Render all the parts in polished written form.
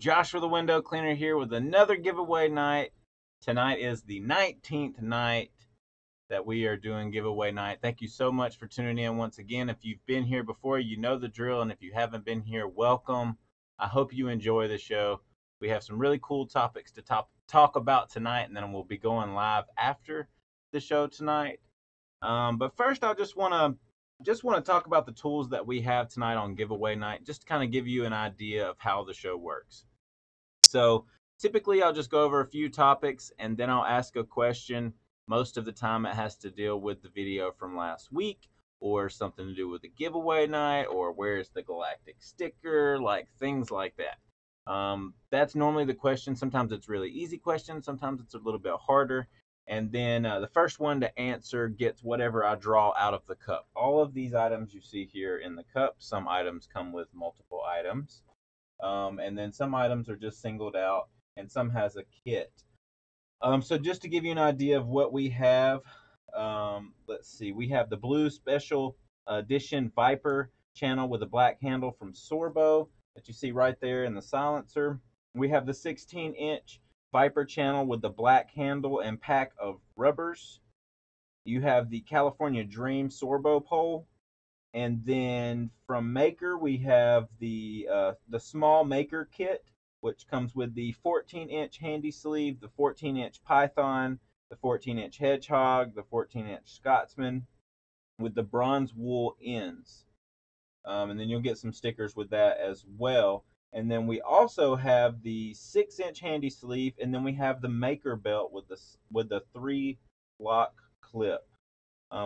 Joshua the Window Cleaner here with another giveaway night. Tonight is the 19th night that we are doing giveaway night. Thank you so much for tuning in once again. If you've been here before, you know the drill, and if you haven't been here, welcome. I hope you enjoy the show. We have some really cool topics to talk about tonight, and then we'll be going live after the show tonight. But first, I just want to talk about the tools that we have tonight on giveaway night, just to kind of give you an idea of how the show works. So typically, I'll just go over a few topics and then I'll ask a question. Most of the time, it has to deal with the video from last week or something to do with the giveaway night or where's the galactic sticker, like things like that. That's normally the question. Sometimes it's really easy questions, sometimes it's a little bit harder. And then the first one to answer gets whatever I draw out of the cup. All of these items you see here in the cup, some items come with multiple items. And then some items are just singled out, and some has a kit. So just to give you an idea of what we have, let's see. We have the blue special edition Viper channel with a black handle from Sorbo that you see right there in the silencer. We have the 16-inch Viper channel with the black handle and pack of rubbers. You have the California Dream Sorbo pole. And then from Maker, we have the small Maker kit, which comes with the 14-inch handy sleeve, the 14-inch Python, the 14-inch Hedgehog, the 14-inch Scotsman, with the bronze wool ends. And then you'll get some stickers with that as well. And then we also have the 6-inch handy sleeve, and then we have the Maker belt with the 3-lock clip.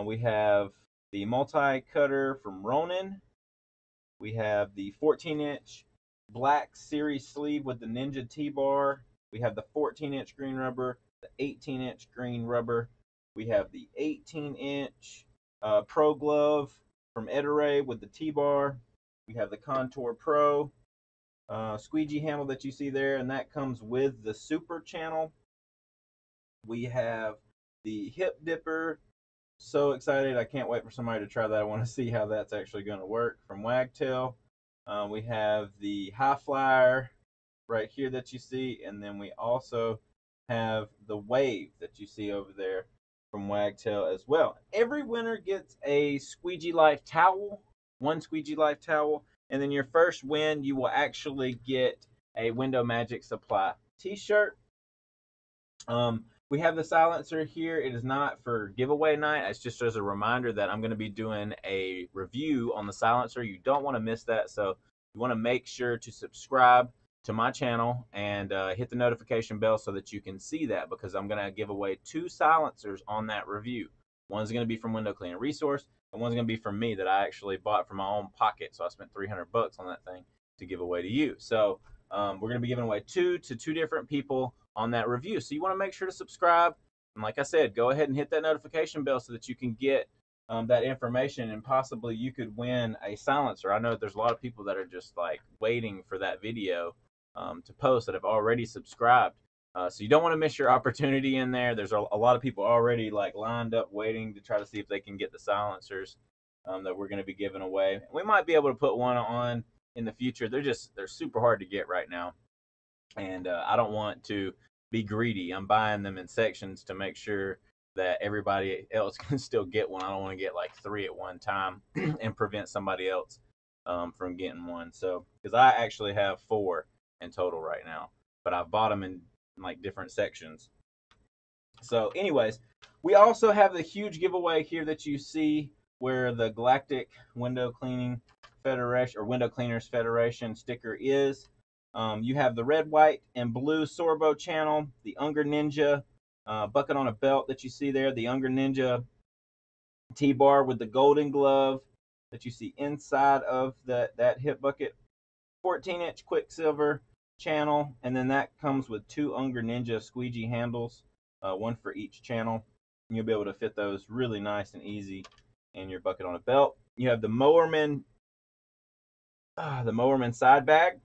We have the multi-cutter from Ronin. We have the 14-inch black series sleeve with the Ninja T-bar. We have the 14-inch green rubber, the 18-inch green rubber. We have the 18-inch Pro glove from Ettore with the T-bar. We have the Contour Pro squeegee handle that you see there, and that comes with the Super channel. We have the Hip Dipper. So excited. I can't wait for somebody to try that. I want to see how that's actually going to work from Wagtail. We have the High Flyer right here that you see, and then we also have the Wave that you see over there from Wagtail as well. Every winner gets a Squeegee Life towel, one Squeegee Life towel, and then your first win, you will actually get a Window Magic Supply t-shirt. We have the silencer here. It is not for giveaway night. It's just as a reminder that I'm going to be doing a review on the silencer. You don't want to miss that. So you want to make sure to subscribe to my channel and hit the notification bell so that you can see that, because I'm going to give away 2 silencers on that review. One's going to be from Window Cleaner Resource, and one's going to be from me that I actually bought from my own pocket. So I spent $300 on that thing to give away to you. So we're going to be giving away 2 to 2 different people on that review. So you want to make sure to subscribe. And like I said, go ahead and hit that notification bell so that you can get that information, and possibly you could win a silencer. I know there's a lot of people that are just like waiting for that video to post that have already subscribed. So you don't want to miss your opportunity in there. There's a lot of people already like lined up waiting to try to see if they can get the silencers that we're going to be giving away. We might be able to put one on in the future. They're super hard to get right now. And I don't want to be greedy. I'm buying them in sections to make sure that everybody else can still get one. I don't want to get like 3 at one time and prevent somebody else from getting one. So, because I actually have 4 in total right now, but I've bought them in like different sections. So, anyways, we also have the huge giveaway here that you see, where the Galactic Window Cleaning Federation or Window Cleaners Federation sticker is. You have the red, white, and blue Sorbo channel, the Unger Ninja bucket on a belt that you see there, the Unger Ninja T-bar with the golden glove that you see inside of that hip bucket, 14-inch Quicksilver channel, and then that comes with 2 Unger Ninja squeegee handles, one for each channel. And you'll be able to fit those really nice and easy in your bucket on a belt. You have the Mowerman side bag.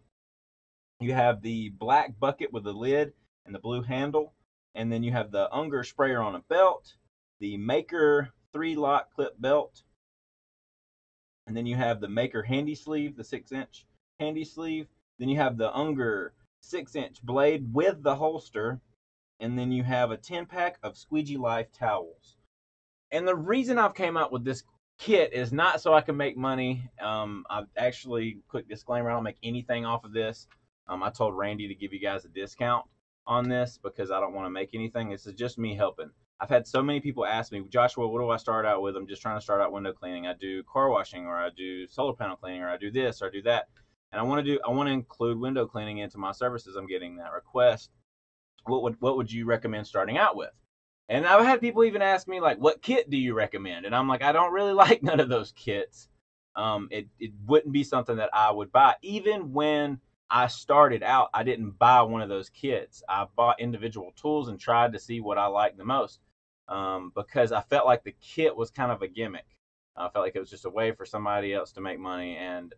You have the black bucket with the lid and the blue handle. And then you have the Unger sprayer on a belt, the Maker 3-lock clip belt. And then you have the Maker handy sleeve, the 6-inch handy sleeve. Then you have the Unger 6-inch blade with the holster, and then you have a 10-pack of Squeegee Life towels. And the reason I've came up with this kit is not so I can make money. I've actually, quick disclaimer, I don't make anything off of this. I told Randy to give you guys a discount on this because I don't want to make anything. This is just me helping. I've had so many people ask me, Joshua, what do I start out with? I'm just trying to start out window cleaning. I do car washing, or I do solar panel cleaning, or I do this, or I do that. And I want to include window cleaning into my services. I'm getting that request. What would you recommend starting out with? And I've had people even ask me, like, what kit do you recommend? And I'm like, I don't really like none of those kits. It wouldn't be something that I would buy. Even when I started out, I didn't buy one of those kits. I bought individual tools and tried to see what I liked the most, because I felt like the kit was kind of a gimmick. I felt like it was just a way for somebody else to make money. And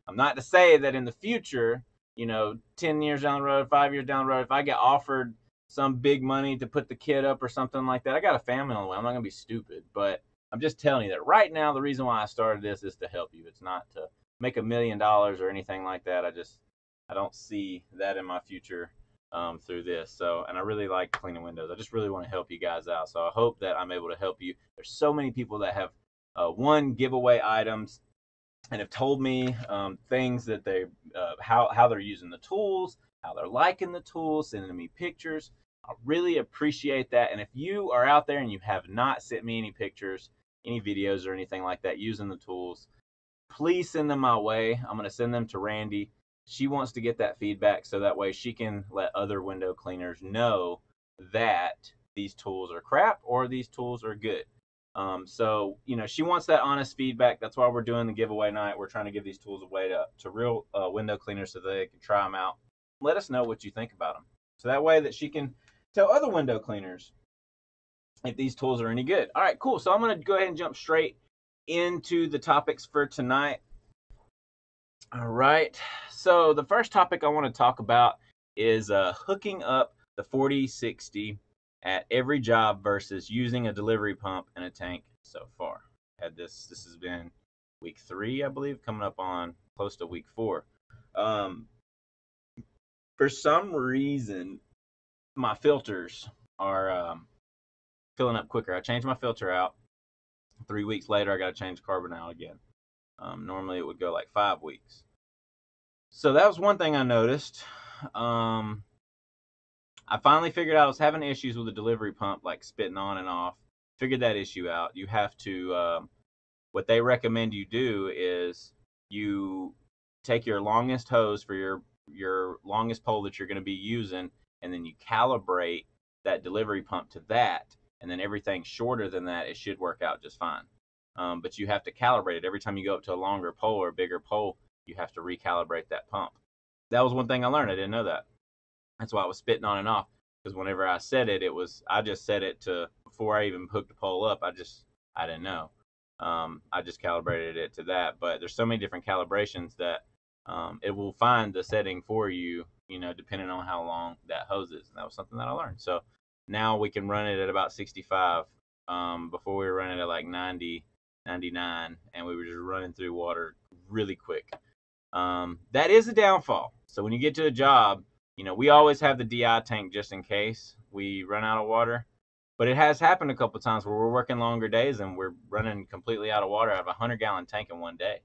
I'm not to say that in the future, 10 years down the road, 5 years down the road, if I get offered some big money to put the kit up or something like that, I got a family on the way. I'm not going to be stupid, but I'm just telling you that right now, the reason why I started this is to help you. It's not to make $1 million or anything like that. I don't see that in my future through this. So, and I really like cleaning windows. I just really want to help you guys out. So I hope that I'm able to help you. There's so many people that have won giveaway items and have told me things that they how they're using the tools, how they're liking the tools, sending me pictures. I really appreciate that. And if you are out there and you have not sent me any pictures, any videos, or anything like that using the tools, please send them my way. I'm going to send them to Randy. She wants to get that feedback so that way she can let other window cleaners know that these tools are crap or these tools are good. So, she wants that honest feedback. That's why we're doing the giveaway night. We're trying to give these tools away to real window cleaners so they can try them out. Let us know what you think about them. So that way that she can tell other window cleaners if these tools are any good. All right, cool. So I'm going to go ahead and jump straight into the topics for tonight. All right. So the first topic I want to talk about is hooking up the 4060 at every job versus using a delivery pump and a tank so far. This has been week 3, I believe, coming up on close to week 4. For some reason, my filters are filling up quicker. I changed my filter out. 3 weeks later, I got to change the carbon out again. Normally, it would go like 5 weeks. So that was one thing I noticed. I finally figured out I was having issues with the delivery pump, like spitting on and off. Figured that issue out. You have to, what they recommend you do is you take your longest hose for your longest pole that you're going to be using, and then you calibrate that delivery pump to that, and then everything shorter than that, it should work out just fine. But you have to calibrate it. Every time you go up to a longer pole or a bigger pole, you have to recalibrate that pump. That was one thing I learned. I didn't know that. That's why I was spitting on and off, because whenever I set it, I just set it to, before I even hooked the pole up, I didn't know. I just calibrated it to that. But there's so many different calibrations that it will find the setting for you, depending on how long that hose is. And that was something that I learned. So now we can run it at about 65. Before we were running at like 90, 99, and we were just running through water really quick. That is a downfall. So when you get to a job, we always have the DI tank just in case we run out of water. But it has happened a couple of times where we're working longer days and we're running completely out of water. I have a 100-gallon tank in one day.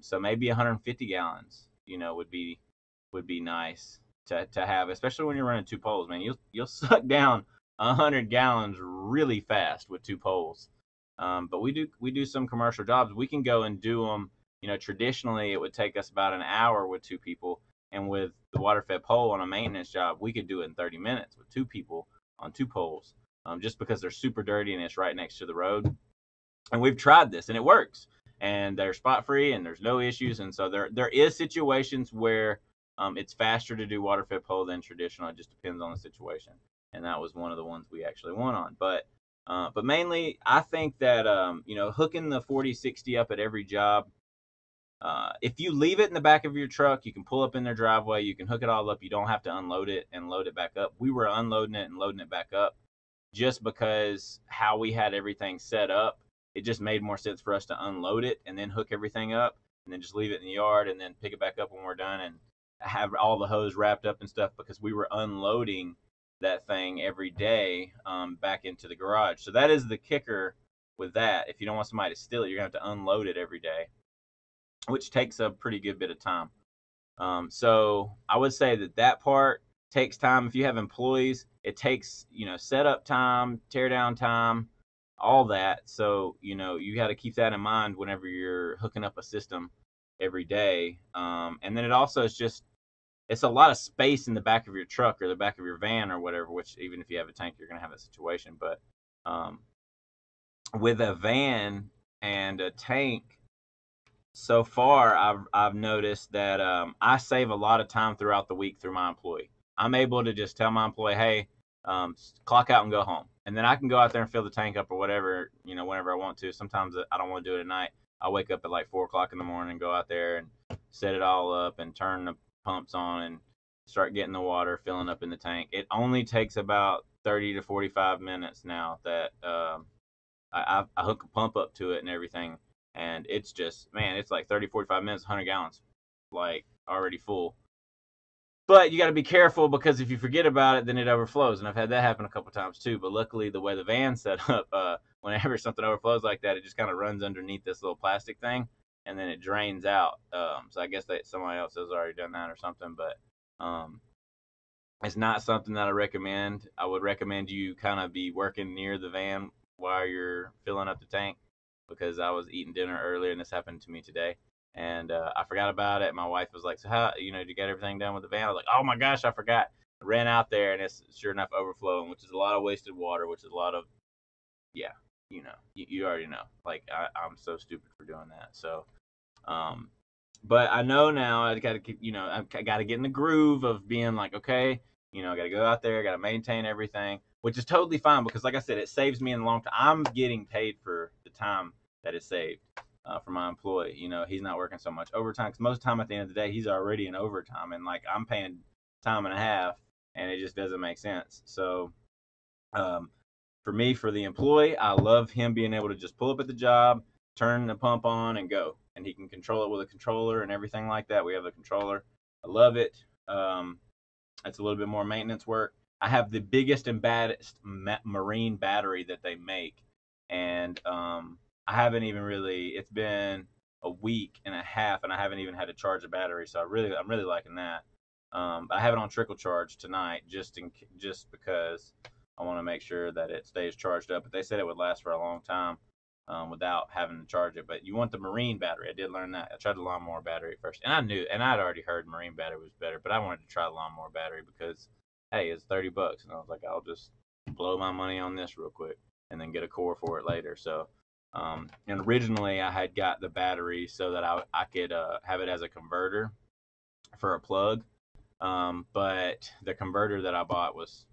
So maybe 150 gallons, would be nice to have, especially when you're running 2 poles, man. You'll suck down 100 gallons really fast with 2 poles. But we do some commercial jobs. We can go and do them. Traditionally it would take us about an hour with 2 people. And with the water fed pole on a maintenance job, we could do it in 30 minutes with 2 people on 2 poles, just because they're super dirty and it's right next to the road. And we've tried this and it works, and they're spot free and there's no issues. And so there is situations where it's faster to do water fed pole than traditional. It just depends on the situation. And that was one of the ones we actually won on. But mainly, I think that hooking the 4060 up at every job. If you leave it in the back of your truck, you can pull up in their driveway, you can hook it all up. You don't have to unload it and load it back up. We were unloading it and loading it back up just because how we had everything set up. It just made more sense for us to unload it and then hook everything up and then just leave it in the yard and then pick it back up when we're done. And have all the hose wrapped up and stuff because we were unloading that thing every day back into the garage. So that is the kicker with that. If you don't want somebody to steal it, you're gonna have to unload it every day, which takes a pretty good bit of time. So I would say that part takes time. If you have employees, it takes, setup time, tear down time, all that. So, you got to keep that in mind whenever you're hooking up a system every day. And then it also is just, it's a lot of space in the back of your truck or the back of your van or whatever, which even if you have a tank, you're going to have that situation. But um, with a van and a tank, so far I've noticed that I save a lot of time throughout the week through my employee. I'm able to just tell my employee, hey, clock out and go home, and then I can go out there and fill the tank up or whatever, whenever I want to. Sometimes I don't want to do it at night. I wake up at like 4 o'clock in the morning and go out there and set it all up and turn the pumps on and start getting the water filling up in the tank. It only takes about 30 to 45 minutes now that I hook a pump up to it and everything, and it's just, man, it's like 30, 45 minutes, 100 gallons, like already full. But you got to be careful because if you forget about it, then it overflows. And I've had that happen a couple times too. But luckily, the way the van's set up, whenever something overflows like that, it just kind of runs underneath this little plastic thing, and then it drains out. So I guess that somebody else has already done that or something. But it's not something that I recommend. I would recommend you kind of be working near the van while you're filling up the tank, because I was eating dinner earlier and this happened to me today. And I forgot about it. My wife was like, so how, did you get everything done with the van? I was like, oh my gosh, I forgot. I ran out there and it's sure enough overflowing, which is a lot of wasted water, which is a lot of, yeah, you already know. Like, I'm so stupid for doing that. So, but I know now I got to keep, I got to get in the groove of being like, okay, I got to go out there, I got to maintain everything, which is totally fine because, like I said, it saves me in the long term. I'm getting paid for the time that is saved for my employee. He's not working so much overtime because most of the time at the end of the day, he's already in overtime, and like I'm paying time and a half, and it just doesn't make sense. So, for me, for the employee, I love him being able to just pull up at the job, turn the pump on, and go, and he can control it with a controller and everything like that. We have a controller. I love it. It's a little bit more maintenance work. I have the biggest and baddest marine battery that they make, and I haven't even really. It's been a week and a half, and I haven't even had to charge a battery. So I'm really liking that. I have it on trickle charge tonight, just because I want to make sure that it stays charged up. But they said it would last for a long time without having to charge it. But you want the marine battery. I did learn that. I tried the lawnmower battery first, and I knew, and I'd already heard marine battery was better, but I wanted to try the lawnmower battery because, hey, it's $30, and I was like, I'll just blow my money on this real quick and then get a core for it later. So, and originally I had got the battery so that I could have it as a converter for a plug, but the converter that I bought was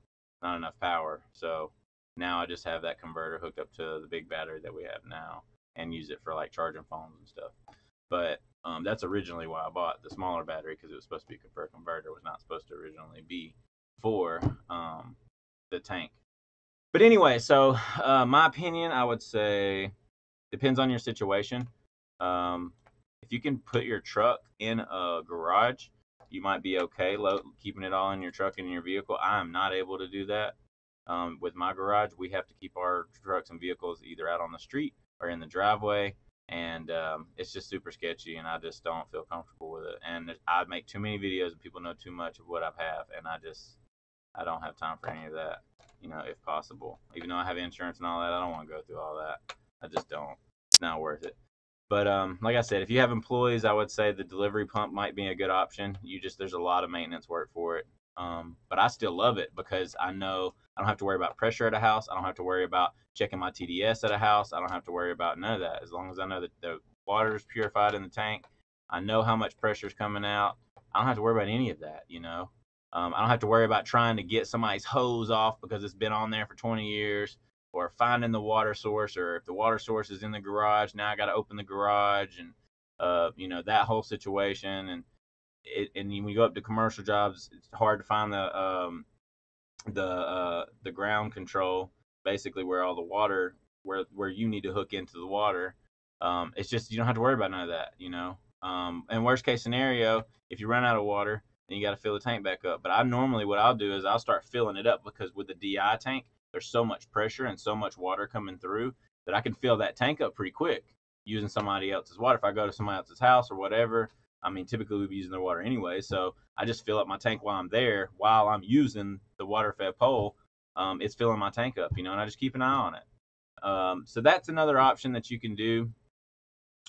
not enough power, so now I just have that converter hooked up to the big battery that we have now and use it for like charging phones and stuff. But that's originally why I bought the smaller battery, because it was supposed to be for a converter. It was not supposed to originally be for the tank. But anyway, so my opinion, I would say depends on your situation. If you can put your truck in a garage, you might be okay keeping it all in your truck and in your vehicle. I am not able to do that. With my garage, we have to keep our trucks and vehicles either out on the street or in the driveway, and it's just super sketchy, and I just don't feel comfortable with it. And I make too many videos, and people know too much of what I have, and I don't have time for any of that. If possible, even though I have insurance and all that, I don't want to go through all that. I just don't. It's not worth it. But like I said, if you have employees, I would say the delivery pump might be a good option. There's a lot of maintenance work for it. But I still love it because I know I don't have to worry about pressure at a house. I don't have to worry about checking my TDS at a house. I don't have to worry about none of that. As long as I know that the water is purified in the tank, I know how much pressure is coming out. I don't have to worry about any of that. I don't have to worry about trying to get somebody's hose off because it's been on there for 20 years, or finding the water source, or if the water source is in the garage, now I got to open the garage, and that whole situation. And when you go up to commercial jobs, it's hard to find the ground control, basically where all the water, where you need to hook into the water. It's just, you don't have to worry about none of that. And worst case scenario, if you run out of water, then you got to fill the tank back up. But I normally, what I'll do is I'll start filling it up, because with the DI tank, there's so much pressure and so much water coming through that I can fill that tank up pretty quick using somebody else's water. If I go to somebody else's house or whatever, I mean, typically we'd be using their water anyway. So I just fill up my tank while I'm there, while I'm using the water fed pole. It's filling my tank up, and I just keep an eye on it. So that's another option that you can do.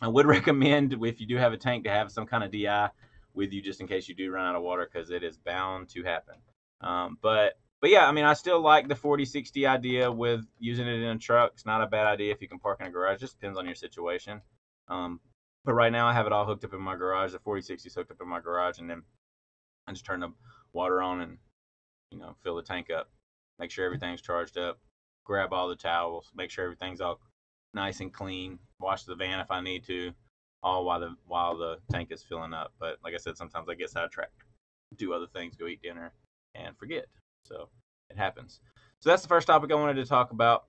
I would recommend, if you do have a tank, to have some kind of DI with you, just in case you do run out of water, because it is bound to happen. But yeah, I mean, I still like the 40-60 idea with using it in a truck. It's not a bad idea if you can park in a garage. It just depends on your situation. But right now I have it all hooked up in my garage. The 40-60 is hooked up in my garage, and then I just turn the water on and fill the tank up, make sure everything's charged up, grab all the towels, make sure everything's all nice and clean, wash the van if I need to, all while the tank is filling up. But like I said, sometimes I get sidetracked, do other things, go eat dinner, and forget. So it happens. So that's the first topic I wanted to talk about.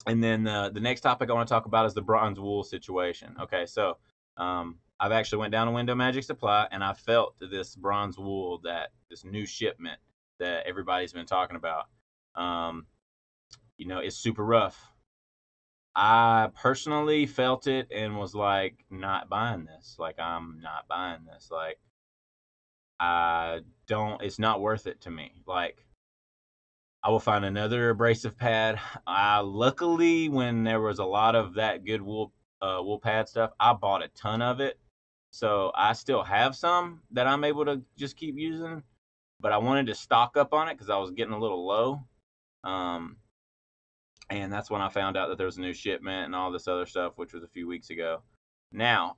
And then the next topic I want to talk about is the bronze wool situation. Okay, so I've actually went down to Window Magic Supply, and I felt this bronze wool, this new shipment that everybody's been talking about. It's super rough. I personally felt it and was like, not buying this. Like, I'm not buying this. Like, it's not worth it to me. Like, I will find another abrasive pad. Luckily, when there was a lot of that good wool pad stuff, I bought a ton of it. So I still have some that I'm able to just keep using, but I wanted to stock up on it because I was getting a little low. And that's when I found out that there was a new shipment and all this other stuff, which was a few weeks ago. Now,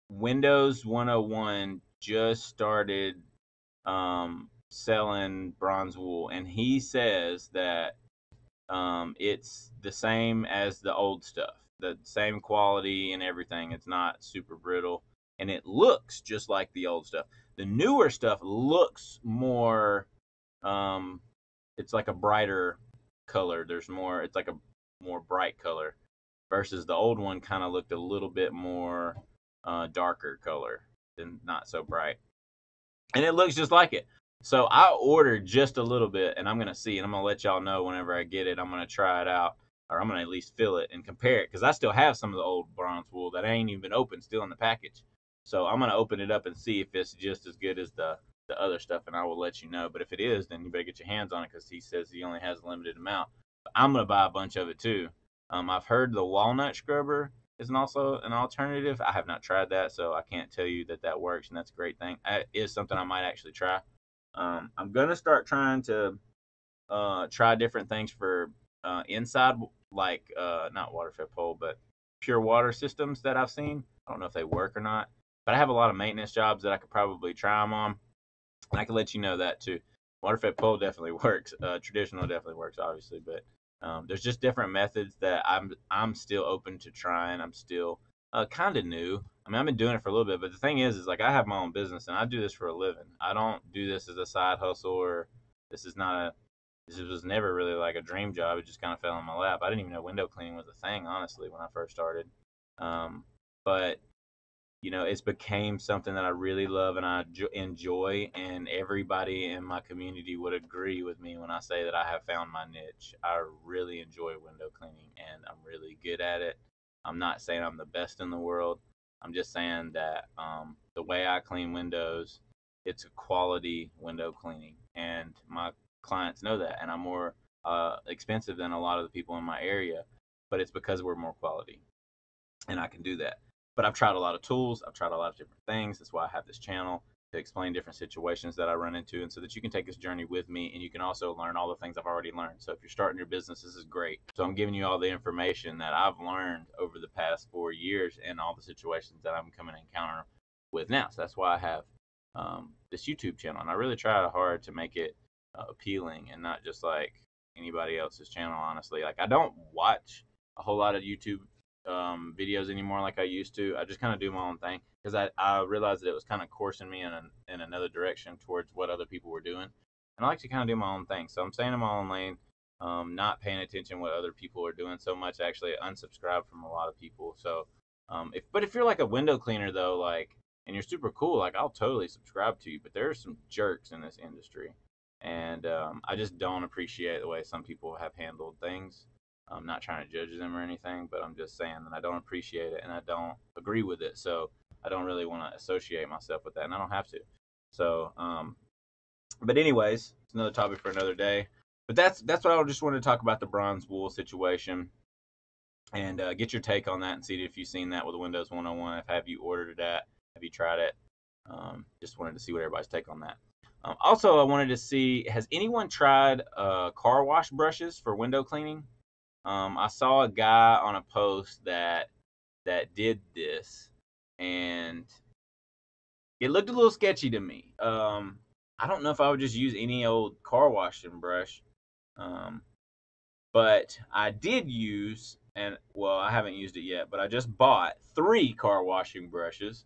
Windows 101 just started selling bronze wool, and he says that it's the same as the old stuff, the same quality and everything. It's not super brittle, and it looks just like the old stuff. The newer stuff looks more, it's like a brighter color. It's like a more bright color, versus the old one kind of looked a little bit more darker color, than not so bright. And it looks just like it. So I ordered just a little bit, and I'm going to see, and I'm going to let y'all know whenever I get it. I'm going to try it out, or I'm going to at least feel it and compare it, because I still have some of the old bronze wool that ain't even been opened, still in the package. So I'm going to open it up and see if it's just as good as the other stuff, and I will let you know. But if it is, then you better get your hands on it, because he says he only has a limited amount. But I'm going to buy a bunch of it too. I've heard the walnut scrubber is also an alternative. I have not tried that, so I can't tell you that works, and that's a great thing. It is something I might actually try. I'm gonna start trying to try different things for inside, like not water fed pole, but pure water systems that I've seen. I don't know if they work or not, but I have a lot of maintenance jobs that I could probably try them on, and I can let you know that too. Water fed pole definitely works. Traditional definitely works, obviously, but there's just different methods that I'm still open to trying. I'm still kind of new. I mean, I've been doing it for a little bit, but the thing is like I have my own business and I do this for a living. I don't do this as a side hustle, or this was never really like a dream job. It just kind of fell in my lap. I didn't even know window cleaning was a thing, honestly, when I first started. But it's became something that I really love and I enjoy, and everybody in my community would agree with me when I say that I have found my niche. I really enjoy window cleaning, and I'm really good at it. I'm not saying I'm the best in the world. I'm just saying that the way I clean windows, it's a quality window cleaning, and my clients know that. And I'm more expensive than a lot of the people in my area, but it's because we're more quality, and I can do that. But I've tried a lot of tools. I've tried a lot of different things. That's why I have this channel, to explain different situations that I run into, and so that you can take this journey with me, and you can also learn all the things I've already learned. So if you're starting your business, this is great. So I'm giving you all the information that I've learned over the past 4 years, and all the situations that I'm coming to encounter with now. So that's why I have this YouTube channel, and I really try hard to make it appealing and not just like anybody else's channel. Honestly, like I don't watch a whole lot of YouTube videos anymore like I used to. I just kind of do my own thing, because I realized that it was kind of coursing me in another direction towards what other people were doing, and I like to kind of do my own thing. So I'm staying in my own lane, not paying attention what other people are doing so much. Actually, unsubscribe from a lot of people. So if you're like a window cleaner though, like and you're super cool, like I'll totally subscribe to you. But there are some jerks in this industry, and I just don't appreciate the way some people have handled things. I'm not trying to judge them or anything, but I'm just saying that I don't appreciate it and I don't agree with it. So I don't really want to associate myself with that, and I don't have to. So, but anyways, it's another topic for another day. But that's what I just wanted to talk about, the bronze wool situation, and get your take on that and see if you've seen that with the Windows 101. If have you ordered that? Have you tried it? Just wanted to see what everybody's take on that. Also, I wanted to see, has anyone tried car wash brushes for window cleaning? I saw a guy on a post that did this, and it looked a little sketchy to me. I don't know if I would just use any old car washing brush, um, but I did use, and well, I haven't used it yet, but I just bought 3 car washing brushes,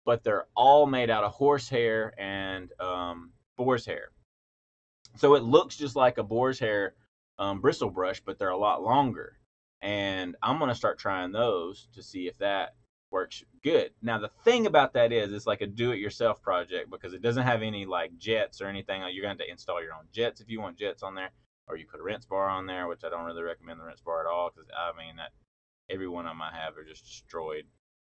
but they're all made out of horsehair and boar's hair. So it looks just like a boar's hair bristle brush, but they're a lot longer. And I'm gonna start trying those to see if that works good. Now the thing about that is, it's like a do-it-yourself project because it doesn't have any like jets or anything. You're going to have to install your own jets if you want jets on there, or you put a rinse bar on there, which I don't really recommend the rinse bar at all because I mean that every one of them I have are just destroyed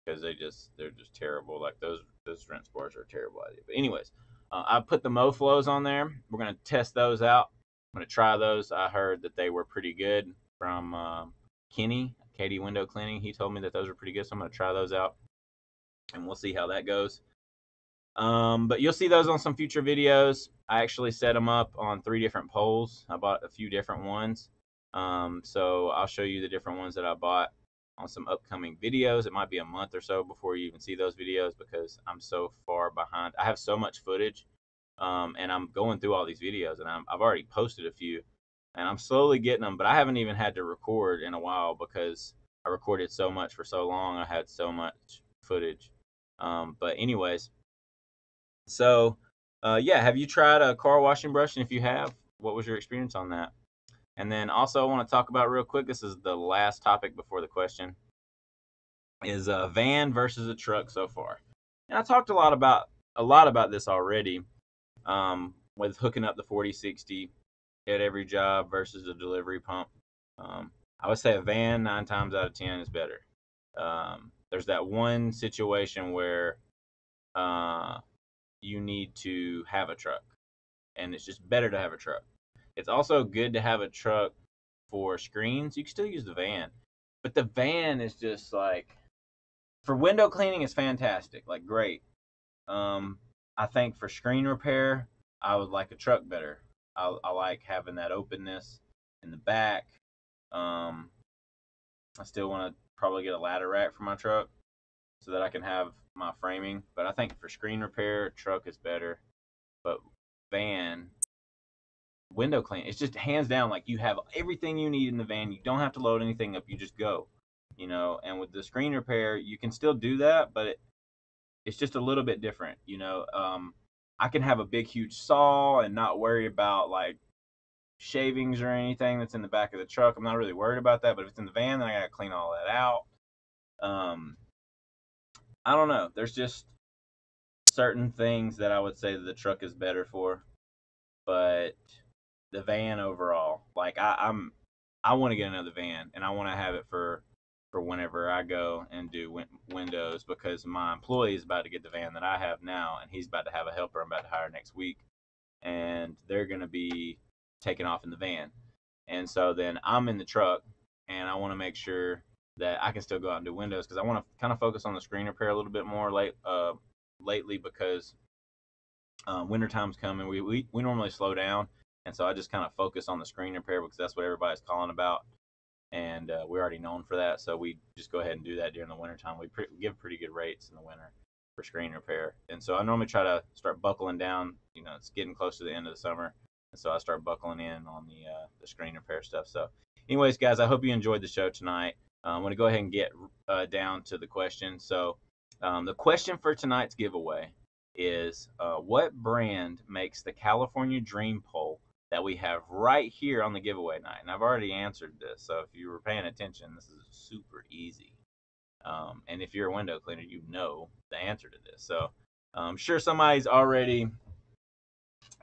because they're just terrible. Like those rinse bars are a terrible idea. But anyways, I put the MoFlows on there. We're gonna test those out. I'm gonna try those. I heard that they were pretty good from Kenny, Katie Window Cleaning. He told me that those were pretty good, so I'm gonna try those out, and we'll see how that goes. But you'll see those on some future videos. I actually set them up on 3 different poles. I bought a few different ones. So I'll show you the different ones that I bought on some upcoming videos. It might be a month or so before you even see those videos because I'm so far behind. I have so much footage, and I'm going through all these videos, and I've already posted a few, and I'm slowly getting them, but I haven't even had to record in a while because I recorded so much for so long. I had so much footage. But anyways, so yeah, have you tried a car washing brush? And if you have, what was your experience on that? And then also I want to talk about real quick, this is the last topic before the question, is a van versus a truck so far. And I talked a lot about this already, with hooking up the 4060 at every job versus a delivery pump. I would say a van 9 times out of 10 is better. There's that one situation where you need to have a truck, and it's just better to have a truck. It's also good to have a truck for screens. You can still use the van, but the van is just like, for window cleaning is fantastic, like great. I think for screen repair, I would like a truck better. I like having that openness in the back. Um, I still want to probably get a ladder rack for my truck so that I can have my framing. But I think for screen repair, truck is better. But van, window clean, it's just hands down like you have everything you need in the van. You don't have to load anything up. You just go, And with the screen repair, you can still do that, but it's just a little bit different. I can have a big, huge saw and not worry about like shavings or anything that's in the back of the truck. I'm not really worried about that. But if it's in the van, then I gotta clean all that out. Um, I don't know. There's just certain things that I would say that the truck is better for, but the van overall, like I want to get another van and I want to have it for whenever I go and do windows because my employee is about to get the van that I have now, and he's about to have a helper I'm about to hire next week, and they're going to be taking off in the van. And so then I'm in the truck, and I want to make sure that I can still go out and do windows because I want to kind of focus on the screen repair a little bit more lately because wintertime's coming. We normally slow down, and so I just kind of focus on the screen repair because that's what everybody's calling about, and we're already known for that. So we just go ahead and do that during the wintertime. We give pretty good rates in the winter for screen repair, and so I normally try to start buckling down. It's getting close to the end of the summer, and so I start buckling in on the screen repair stuff. So, anyways, guys, I hope you enjoyed the show tonight. I'm going to go ahead and get down to the question. So, the question for tonight's giveaway is what brand makes the California Dream Pole that we have right here on the giveaway night? And I've already answered this, so if you were paying attention, this is super easy. And if you're a window cleaner, you know the answer to this. So I'm sure somebody's already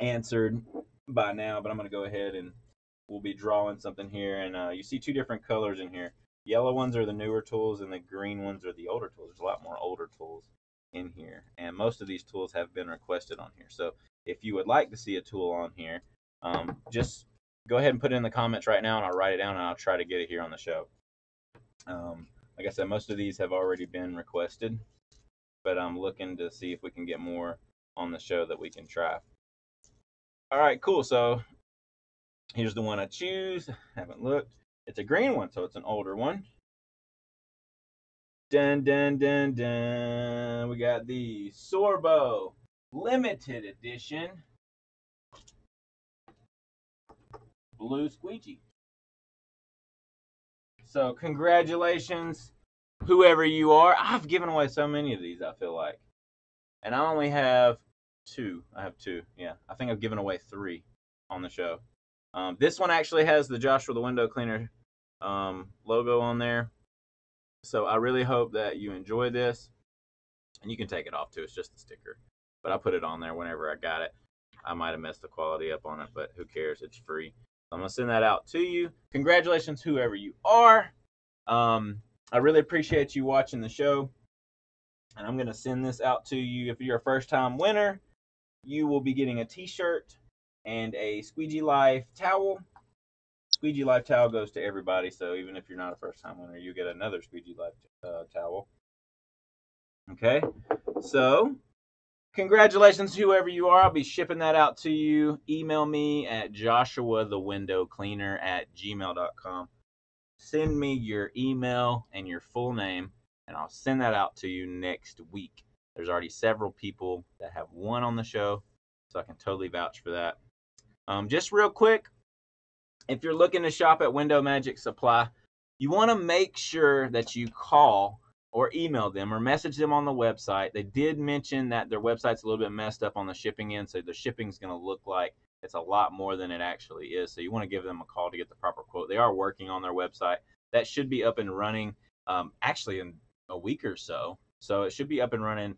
answered by now, but I'm going to go ahead and we'll be drawing something here. And you see two different colors in here. Yellow ones are the newer tools, and the green ones are the older tools. There's a lot more older tools in here, and most of these tools have been requested on here. So if you would like to see a tool on here, just go ahead and put it in the comments right now, and I'll write it down, and I'll try to get it here on the show. Like I said, most of these have already been requested, but I'm looking to see if we can get more on the show that we can try. All right, cool. So here's the one I choose. Haven't looked. It's a green one, so it's an older one. Dun, dun, dun, dun. We got the Sorbo Limited Edition Blue Squeegee. So congratulations, whoever you are. I've given away so many of these, I feel like. And I only have two. I have two. Yeah, I think I've given away 3 on the show. This one actually has the Joshua the Window Cleaner logo on there. So I really hope that you enjoy this. And you can take it off too. It's just a sticker. But I put it on there whenever I got it. I might have messed the quality up on it, but who cares? It's free. So I'm going to send that out to you. Congratulations, whoever you are. I really appreciate you watching the show. And I'm going to send this out to you. If you're a first-time winner, you will be getting a t-shirt and a Squeegee Life towel. Squeegee Life towel goes to everybody, so even if you're not a first-time winner, you get another Squeegee Life towel. Okay, so congratulations, whoever you are. I'll be shipping that out to you. Email me at joshuathewindowcleaner@gmail.com. Send me your email and your full name, and I'll send that out to you next week. There's already several people that have won on the show, so I can totally vouch for that. Just real quick, if you're looking to shop at Window Magic Supply, you want to make sure that you call or email them or message them on the website. They did mention that their website's a little bit messed up on the shipping end, so the shipping's going to look like it's a lot more than it actually is. So you want to give them a call to get the proper quote. They are working on their website. That should be up and running actually in a week or so. So it should be up and running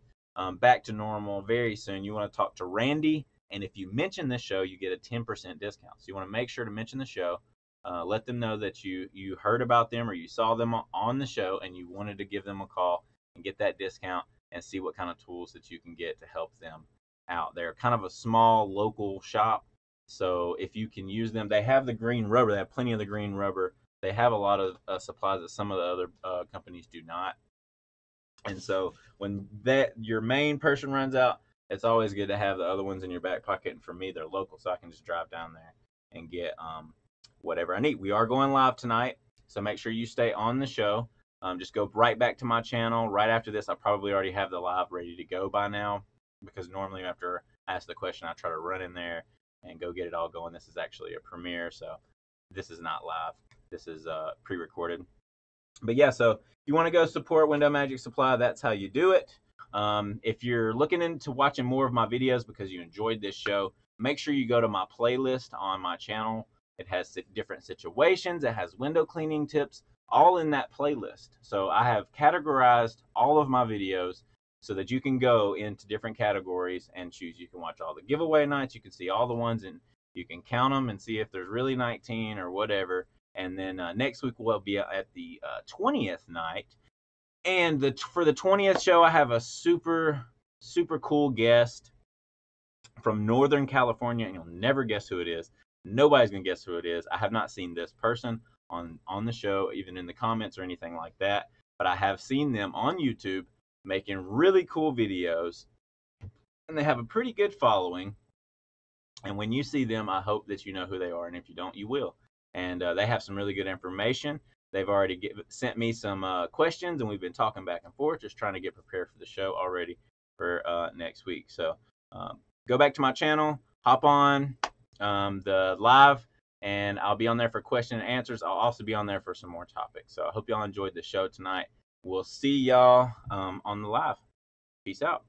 back to normal very soon. You want to talk to Randy. And if you mention this show, you get a 10% discount. So you want to make sure to mention the show. Let them know that you heard about them or you saw them on the show and you wanted to give them a call and get that discount and see what kind of tools that you can get to help them out. They're kind of a small local shop. So if you can use them, they have the green rubber. They have plenty of the green rubber. They have a lot of supplies that some of the other companies do not. And so when your main person runs out, it's always good to have the other ones in your back pocket. And for me, they're local, so I can just drive down there and get whatever I need. We are going live tonight, so make sure you stay on the show. Just go right back to my channel. Right after this, I probably already have the live ready to go by now, because normally after I ask the question, I try to run in there and go get it all going. This is actually a premiere, so this is not live. This is pre-recorded. But yeah, so if you want to go support Window Magic Supply, that's how you do it. If you're looking into watching more of my videos because you enjoyed this show, make sure you go to my playlist on my channel. It has different situations. It has window cleaning tips, all in that playlist. So I have categorized all of my videos so that you can go into different categories and choose. You can watch all the giveaway nights. You can see all the ones, and you can count them and see if there's really 19 or whatever. And then next week we'll be at the 20th night. And for the 20th show, I have a super, super cool guest from Northern California, and you'll never guess who it is. Nobody's going to guess who it is. I have not seen this person on the show, even in the comments or anything like that. But I have seen them on YouTube making really cool videos. And they have a pretty good following. And when you see them, I hope that you know who they are. And if you don't, you will. And they have some really good information. They've already sent me some questions, and we've been talking back and forth, just trying to get prepared for the show already for next week. So go back to my channel, hop on the live, and I'll be on there for question and answers. I'll also be on there for some more topics. So I hope y'all enjoyed the show tonight. We'll see y'all on the live. Peace out.